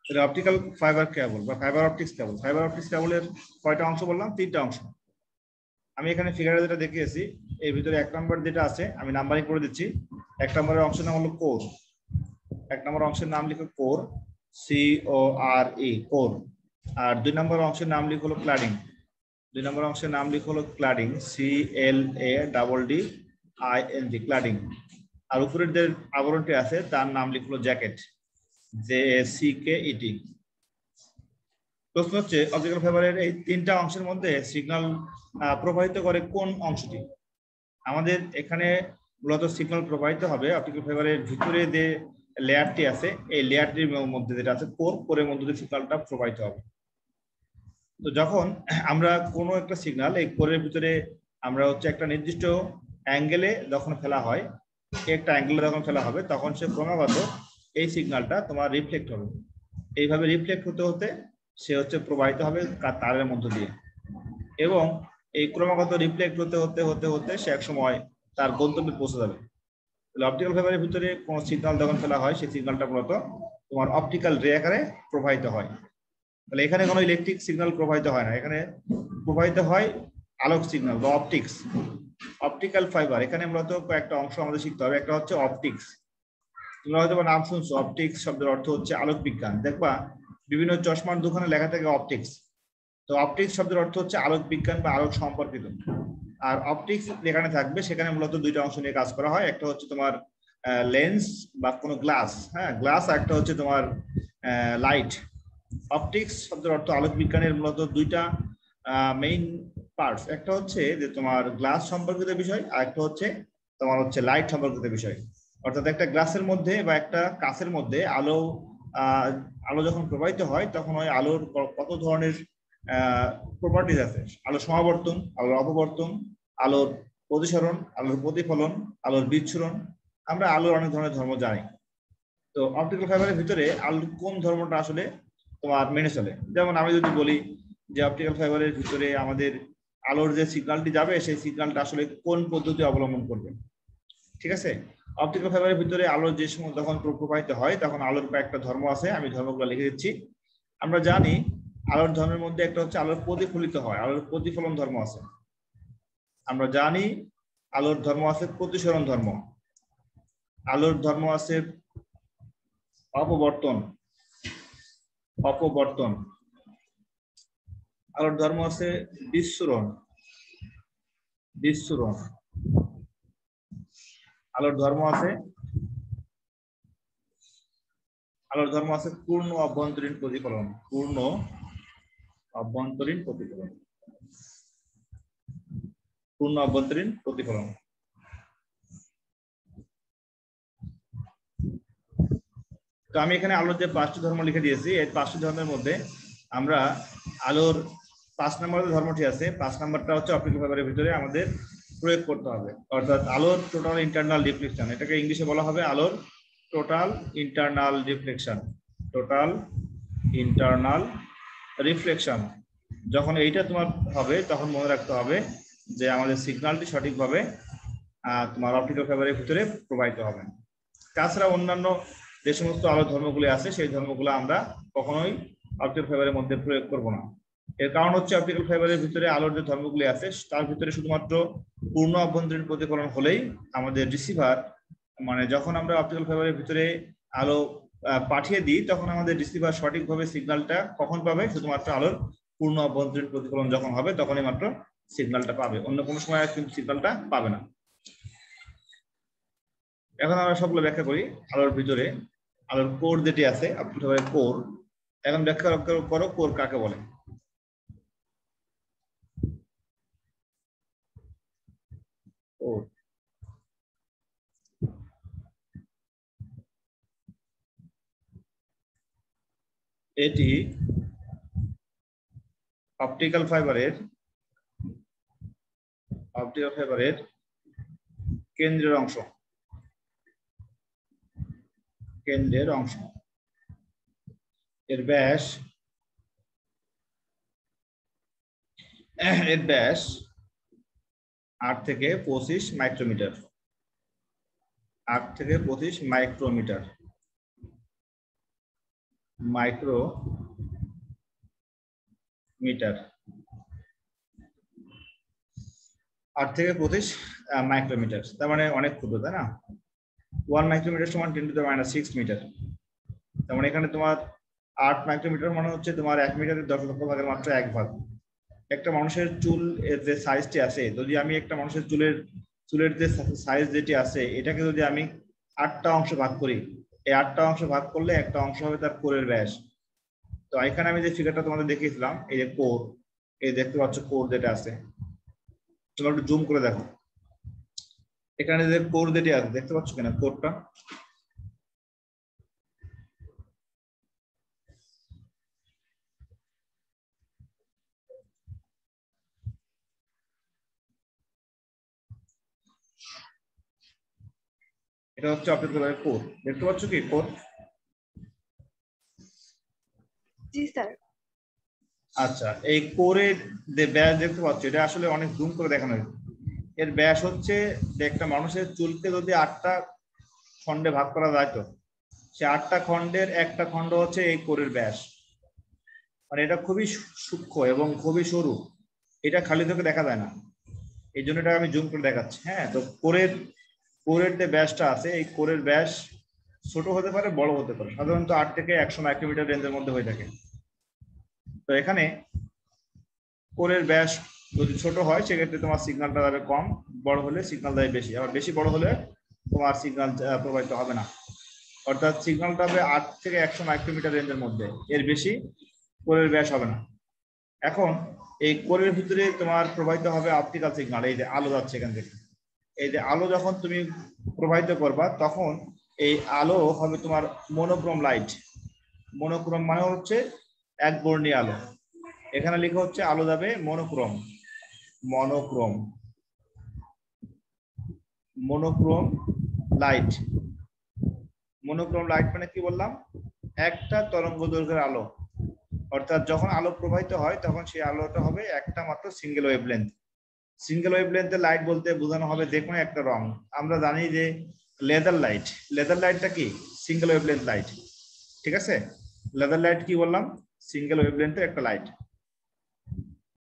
Optical fibre cable বা fibre optics কেবল। Fibre optics কেবলের কয়টা অংশ বললাম? 3টা অংশ। আমি এখানে ফিগারে যেটা দেখিয়েছি এর ভিতরে 1 নম্বর যেটা আছে আমি নাম্বারিং করে দিচ্ছি। 1 নম্বরের অংশের নাম হলো কোর। 1 নম্বর অংশের নাম লিখো কোর, CORE কোর। আর 2 নম্বর অংশের নাম লিখো হলো ক্লাডিং। 2 নম্বর অংশের নাম লিখো হলো ক্লাডিং, CLADDING ক্লাডিং। আর উপরের যে আবরণটি আছে তার নাম লিখলো জ্যাকেট, JACKET। প্রশ্ন হচ্ছে অপটিক্যাল ফাইবারের এই 3টা অংশের মধ্যে সিগন্যাল প্রবাহিত করে কোন অংশটি? আমাদের এখানে মূলত সিগন্যাল প্রবাহিত হবে অপটিক্যাল ফাইবারের ভিতরে যে লেয়ারটি আছে এই লেয়ারটির মধ্যে যেটা আছে কোর, কোরের মধ্যে দিয়ে সিগন্যালটা প্রবাহিত হবে। তো যখন আমরা কোনো একটা সিগন্যাল এই কোরের ভিতরে আমরা হচ্ছে একটা নির্দিষ্ট অ্যাঙ্গেলে যখন ফেলা হয়, একটা অ্যাঙ্গেলে যখন ফেলা হবে তখন সে ক্রমাগত এই সিগন্যালটা তোমার রিফ্লেক্ট হবে। এইভাবে রিফ্লেক্ট হতে হতে সে হচ্ছে প্রবাহিত হবে তারের মধ্য দিয়ে, এবং এই ক্রমাগত রিফ্লেক্ট হতে হতে হতে হতে সে এক সময় তার গন্তব্যে পৌঁছে যাবে। অপটিক্যাল ফাইবারের ভিতরে কোন সিগন্যাল যখন ফেলা হয় সেই সিগন্যালটা মূলত তোমার অপটিক্যাল রে আকারে প্রবাহিত হয়। তাহলে এখানে কোনো ইলেকট্রিক সিগন্যাল প্রবাহিত হয় না, এখানে প্রবাহিত হয় আলোক সিগন্যাল বা অপটিক্স। অপটিক্যাল ফাইবার এখানে মূলত কয়েকটা অংশ আমাদের শিখতে হবে। একটা হচ্ছে অপটিক্স। তোমরা হয়তো নাম শুনছো, অপটিক্স শব্দের অর্থ হচ্ছে আলোক বিজ্ঞান। দেখবা বিভিন্ন চশমার দোকানে লেখা থাকে অপটিক্স। তো অপটিক্স শব্দের অর্থ হচ্ছে আলোক বিজ্ঞান বা আলোক সম্পর্কিত। আর অপটিক্স যেখানে থাকবে সেখানে মূলত 2টা অংশ নিয়ে কাজ করা হয়। একটা হচ্ছে তোমার লেন্স বা কোনো গ্লাস, হ্যাঁ গ্লাস, আর একটা হচ্ছে তোমার লাইট। অপটিক্স শব্দের অর্থ আলোক বিজ্ঞানের মূলত 2টা মেইন পার্টস। একটা হচ্ছে যে তোমার গ্লাস সম্পর্কিত বিষয়, আর একটা হচ্ছে তোমার হচ্ছে লাইট সম্পর্কিত বিষয়। অর্থাৎ একটা গ্লাসের মধ্যে বা একটা কাঁচের মধ্যে আলো যখন প্রবাহিত হয় তখন ওই আলোর কত ধরনের প্রপার্টিজ আছে। আলোর সমাবর্তন, আলোর অপবর্তন, আলোর প্রতিসরণ, আলোর প্রতিফলন, আলোর বিচ্ছুরণ। আমরা আলোর অনেক ধরনের ধর্ম জানি। তো অপটিক্যাল ফাইবারের ভিতরে আলোর কোন ধর্মটা আসলে তোমার মেনে চলে? যেমন আমি যদি বলি যে অপটিক্যাল ফাইবারের ভিতরে আমাদের আলোর যে সিগন্যালটি যাবে সেই সিগন্যালটা আসলে কোন পদ্ধতি অবলম্বন করবে, ঠিক আছে? অপটিক্যাল ফাইবারের ভিতরে আলোর যে সময় যখন প্রবাহিত হয় তখন আলোর কয়েকটা ধর্ম আছে, আমি ধর্মগুলো লিখে দিচ্ছি। আমরা জানি আলোর ধর্মের মধ্যে একটা হচ্ছে আলোর প্রতিফলিত হয়, আলোর প্রতিফলন ধর্ম আছে। আমরা জানি আলোর ধর্ম আছে প্রতিসরণ ধর্ম, আলোর ধর্ম আছে অপবর্তন, আলোর ধর্ম আছে বিচ্ছুরণ, আলোর ধর্ম আছে পূর্ণ অভ্যন্তরীণ প্রতিফলন, তো আমি এখানে আলোর যে 5টি ধর্ম লিখে দিয়েছি, এই 5টি ধর্মের মধ্যে আমরা আলোর 5 নম্বরের ধর্মটি আছে, 5 নম্বরটা হচ্ছে অপটিক্যাল ফাইবারের ভিতরে আমাদের প্রয়োগ করতে হবে। অর্থাৎ আলোর টোটাল ইন্টারনাল রিফ্লেকশন, এটাকে ইংলিশে বলা হবে আলোর টোটাল ইন্টারনাল রিফ্লেকশন। যখন এইটা তোমার হবে তখন মনে রাখতে হবে যে আমাদের সিগন্যালটি সঠিকভাবে তোমার অপটিক্যাল ফাইবারের ভিতরে প্রবাহিত হবে। তাছাড়া অন্যান্য যে সমস্ত আলোর ধর্মগুলি আছে সেই ধর্মগুলো আমরা কখনোই অপটিক্যাল ফাইবারের মধ্যে প্রয়োগ করব না। এর কারণ হচ্ছে অপটিক্যাল ফাইবারের ভিতরে আলোর যে ধর্মগুলি আছে তার ভিতরে শুধুমাত্র পূর্ণ অভ্যন্তরীণ প্রতিফলন হলেই আমাদের রিসিভার, মানে যখন আমরা অপটিক্যাল ফাইবারের ভিতরে আলো পাঠিয়ে দিই তখন আমাদের রিসিভার সঠিকভাবে সিগন্যালটা কখন পাবে? শুধুমাত্র আলোর পূর্ণ অভ্যন্তরীণ প্রতিফলন যখন হবে তখনই মাত্র সিগন্যালটা পাবে, অন্য কোনো সময় কিন্তু সিগন্যালটা পাবে না। এখন আমরা সবগুলো ব্যাখ্যা করি। আলোর ভিতরে আলোর কোর যেটি আছে অপটিক্যাল ফাইবারের কোর, এখন ব্যাখ্যা করো কোর কাকে বলে। এটি অপটিক্যাল ফাইবারের কেন্দ্রের অংশ, এর ব্যাস 8 থেকে 25 মাইক্রোমিটার। মাইক্রোমিটার, 8 থেকে 25 মাইক্রোমিটার, তার মানে অনেক ক্ষুদ্র, তাই না? 1 মাইক্রোমিটার সমান 10⁻6 মিটার। তার মানে এখানে তোমার 8 মাইক্রোমিটার মানে হচ্ছে তোমার 1 মিটারের 10 লক্ষ ভাগের মাত্র 1 ভাগ। একটা মানুষের চুল এর যে সাইজটি আছে, যদি আমি একটা মানুষের চুলের যে সাইজ যেটি আছে এটাকে যদি আমি 8টা অংশ ভাগ করি, এই 8টা অংশ ভাগ করলে একটা অংশ হবে তার কোরের ব্যাস। তো এখানে আমি যে ফিগারটা তোমাদের দেখিয়েছিলাম, এই যে কোর, এই দেখতে পাচ্ছ কোর যেটা আছে, তোমরা একটু জুম করে দেখো, এখানে যে কোর যেটি আছে দেখতে পাচ্ছ কিনা কোরটা? এটা হচ্ছে অপটিক্যাল ফাইবারের কোর, দেখতে পাচ্ছ কি কোর? জি স্যার। আচ্ছা, এই কোরের যে ব্যাস দেখতে পাচ্ছ, এটা আসলে অনেক জুম করে দেখানো হয়েছে। এর ব্যাস হচ্ছে যে একটা মানুষের চুলকে যদি 8টা খণ্ডে ভাগ করা যায়, তো সে 8টা খণ্ডের একটা খণ্ড হচ্ছে এই কোরের ব্যাস। মানে এটা খুবই সূক্ষ্ম এবং খুবই সরু, এটা খালি চোখে দেখা যায় না, এই জন্য এটা আমি জুম করে দেখাচ্ছি। হ্যাঁ, তো কোরের যে ব্যাসটা আছে, এই কোরের ব্যাস ছোট হতে পারে, বড় হতে পারে, সাধারণত 8 থেকে 100 মাইক্রোমিটার রেঞ্জের মধ্যে হয়ে থাকে। তো এখানে কোরের ব্যাস যদি ছোট হয় সেক্ষেত্রে তোমার সিগন্যালটা যাবে কম, বড় হলে সিগন্যাল যাবে বেশি, আবার বেশি বড় হলে তোমার সিগন্যাল প্রবাহিত হবে না। অর্থাৎ সিগন্যালটা হবে 8 থেকে 100 মাইক্রোমিটার রেঞ্জের মধ্যে, এর বেশি কোরের ব্যাস হবে না। এখন এই কোরের ভিতরে তোমার প্রবাহিত হবে অপটিক্যাল সিগন্যাল, এই যে আলো যাচ্ছে এখান থেকে, এই যে আলো যখন তুমি প্রবাহিত করবা তখন এই আলো হবে তোমার মনোক্রোম লাইট। মনোক্রোম মানে হচ্ছে একবর্ণীয় আলো, এখানে লেখা হচ্ছে আলো যাবে monochrome, monochrome, monochrome light. Monochrome light মানে কি বললাম? একটা তরঙ্গ দৈর্ঘ্যের আলো, অর্থাৎ যখন আলো প্রবাহিত হয় তখন সেই আলোটা হবে একটা মাত্র সিঙ্গেল ওয়েভলেন্থ। সিঙ্গেল ওয়েভলেন্থের লাইট বলতে বোঝানো হবে যে কোনো একটা রং। আমরা জানি যে লেজার লাইটটা কি? সিঙ্গেল ওয়েভলেন্থ লাইট, ঠিক আছে? লেজার লাইট কি বললাম? সিঙ্গেল ওয়েভলেন্থের একটা লাইট।